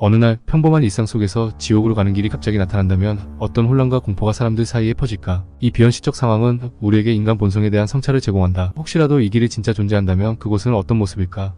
어느 날 평범한 일상 속에서 지옥으로 가는 길이 갑자기 나타난다면 어떤 혼란과 공포가 사람들 사이에 퍼질까? 이 비현실적 상황은 우리에게 인간 본성에 대한 성찰을 제공한다. 혹시라도 이 길이 진짜 존재한다면 그곳은 어떤 모습일까?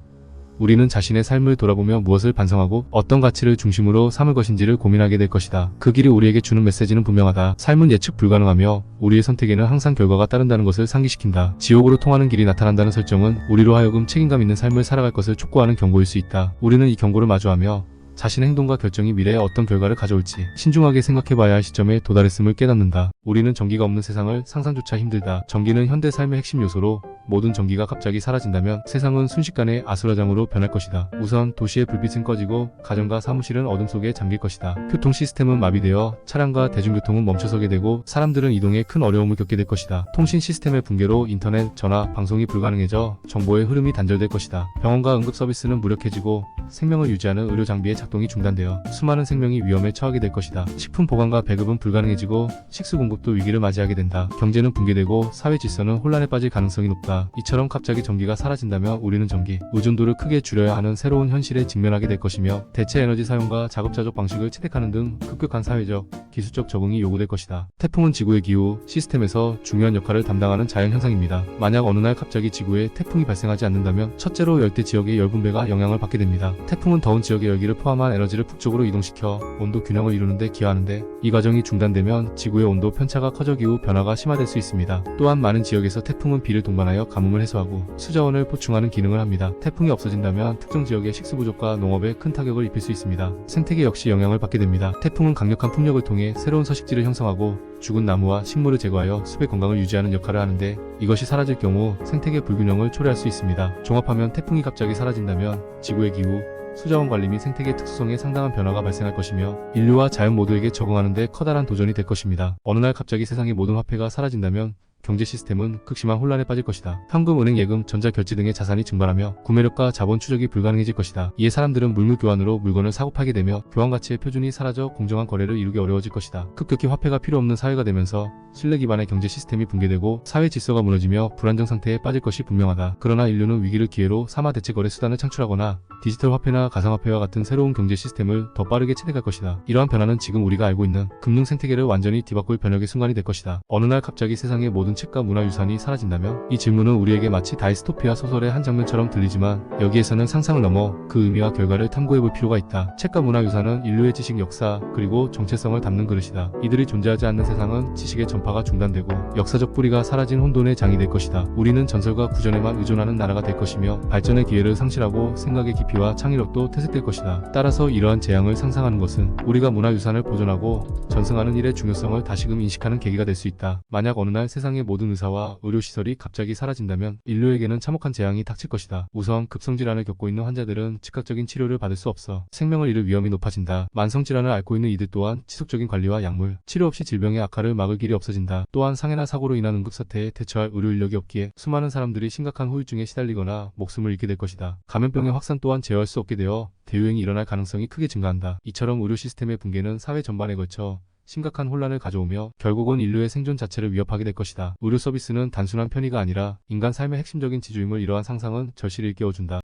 우리는 자신의 삶을 돌아보며 무엇을 반성하고 어떤 가치를 중심으로 삼을 것인지를 고민하게 될 것이다. 그 길이 우리에게 주는 메시지는 분명하다. 삶은 예측 불가능하며 우리의 선택에는 항상 결과가 따른다는 것을 상기시킨다. 지옥으로 통하는 길이 나타난다는 설정은 우리로 하여금 책임감 있는 삶을 살아갈 것을 촉구하는 경고일 수 있다. 우리는 이 경고를 마주하며 자신의 행동과 결정이 미래에 어떤 결과를 가져올지 신중하게 생각해봐야 할 시점에 도달했음을 깨닫는다. 우리는 전기가 없는 세상을 상상조차 힘들다. 전기는 현대 삶의 핵심 요소로 모든 전기가 갑자기 사라진다면 세상은 순식간에 아수라장으로 변할 것이다. 우선 도시의 불빛은 꺼지고 가정과 사무실은 어둠 속에 잠길 것이다. 교통 시스템은 마비되어 차량과 대중교통은 멈춰서게 되고 사람들은 이동에 큰 어려움을 겪게 될 것이다. 통신 시스템의 붕괴로 인터넷, 전화, 방송이 불가능해져 정보의 흐름이 단절될 것이다. 병원과 응급 서비스는 무력해지고 생명을 유지하는 의료 장비의 작동이 중단되어 수많은 생명이 위험에 처하게 될 것이다. 식품 보관과 배급은 불가능해지고 식수 공급도 위기를 맞이하게 된다. 경제는 붕괴되고 사회 질서는 혼란에 빠질 가능성이 높다. 이처럼 갑자기 전기가 사라진다면 우리는 전기 의존도를 크게 줄여야 하는 새로운 현실에 직면하게 될 것이며 대체 에너지 사용과 자급자족 방식을 채택하는 등 급격한 사회적, 기술적 적응이 요구될 것이다. 태풍은 지구의 기후 시스템에서 중요한 역할을 담당하는 자연 현상입니다. 만약 어느 날 갑자기 지구에 태풍이 발생하지 않는다면 첫째로 열대 지역의 열분배가 영향을 받게 됩니다. 태풍은 더운 지역의 열기를 포함한 에너지를 북쪽으로 이동시켜 온도 균형을 이루는 데 기여하는데 이 과정이 중단되면 지구의 온도 편차가 커져 기후 변화가 심화될 수 있습니다. 또한 많은 지역에서 태풍은 비를 동반하여 가뭄을 해소하고 수자원을 보충하는 기능을 합니다. 태풍이 없어진다면 특정 지역의 식수 부족과 농업에 큰 타격을 입힐 수 있습니다. 생태계 역시 영향을 받게 됩니다. 태풍은 강력한 풍력을 통해 새로운 서식지를 형성하고 죽은 나무와 식물을 제거하여 숲의 건강을 유지하는 역할을 하는데 이것이 사라질 경우 생태계 불균형을 초래할 수 있습니다. 종합하면 태풍이 갑자기 사라진다면 지구의 기후, 수자원 관리 및 생태계 특수성에 상당한 변화가 발생할 것이며 인류와 자연 모두에게 적응하는 데 커다란 도전이 될 것입니다. 어느 날 갑자기 세상의 모든 화폐가 사라진다면 경제 시스템은 극심한 혼란에 빠질 것이다. 현금, 은행, 예금, 전자결제 등의 자산이 증발하며 구매력과 자본 추적이 불가능해질 것이다. 이에 사람들은 물물 교환으로 물건을 사고 팔게 되며 교환 가치의 표준이 사라져 공정한 거래를 이루기 어려워질 것이다. 급격히 화폐가 필요 없는 사회가 되면서 신뢰 기반의 경제 시스템이 붕괴되고 사회 질서가 무너지며 불안정 상태에 빠질 것이 분명하다. 그러나 인류는 위기를 기회로 삼아 대체 거래 수단을 창출하거나 디지털 화폐나 가상화폐와 같은 새로운 경제 시스템을 더 빠르게 채택할 것이다. 이러한 변화는 지금 우리가 알고 있는 금융 생태계를 완전히 뒤바꿀 변혁의 순간이 될 것이다. 어느 날 갑자기 세상의 모든 책과 문화유산이 사라진다면 이 질문은 우리에게 마치 다이스토피아 소설의 한 장면처럼 들리지만 여기에서는 상상을 넘어 그 의미와 결과를 탐구해볼 필요가 있다. 책과 문화유산은 인류의 지식, 역사, 그리고 정체성을 담는 그릇이다. 이들이 존재하지 않는 세상은 지식의 전파가 중단되고 역사적 뿌리가 사라진 혼돈의 장이 될 것이다. 우리는 전설과 구전에만 의존하는 나라가 될 것이며 발전의 기회를 상실하고 생각의 깊이와 창의력도 퇴색될 것이다. 따라서 이러한 재앙을 상상하는 것은 우리가 문화유산을 보존하고 전승하는 일의 중요성을 다시금 인식하는 계기가 될 수 있다. 만약 어느 날 세상의 모든 의사와 의료시설이 갑자기 사라진다면 인류에게는 참혹한 재앙이 닥칠 것이다. 우선 급성질환을 겪고 있는 환자들은 즉각적인 치료를 받을 수 없어 생명을 잃을 위험이 높아진다. 만성질환을 앓고 있는 이들 또한 지속적인 관리와 약물, 치료 없이 질병의 악화를 막을 길이 없어진다. 또한 상해나 사고로 인한 응급사태에 대처할 의료 인력이 없기에 수많은 사람들이 심각한 후유증에 시달리거나 목숨을 잃게 될 것이다. 감염병의 확산 또한 제어할 수 없게 되어 대유행이 일어날 가능성이 크게 증가한다. 이처럼 의료 시스템의 붕괴는 사회 전반에 걸쳐 심각한 혼란을 가져오며 결국은 인류의 생존 자체를 위협하게 될 것이다. 의료 서비스는 단순한 편의가 아니라 인간 삶의 핵심적인 지주임을 이러한 상상은 절실히 일깨워준다.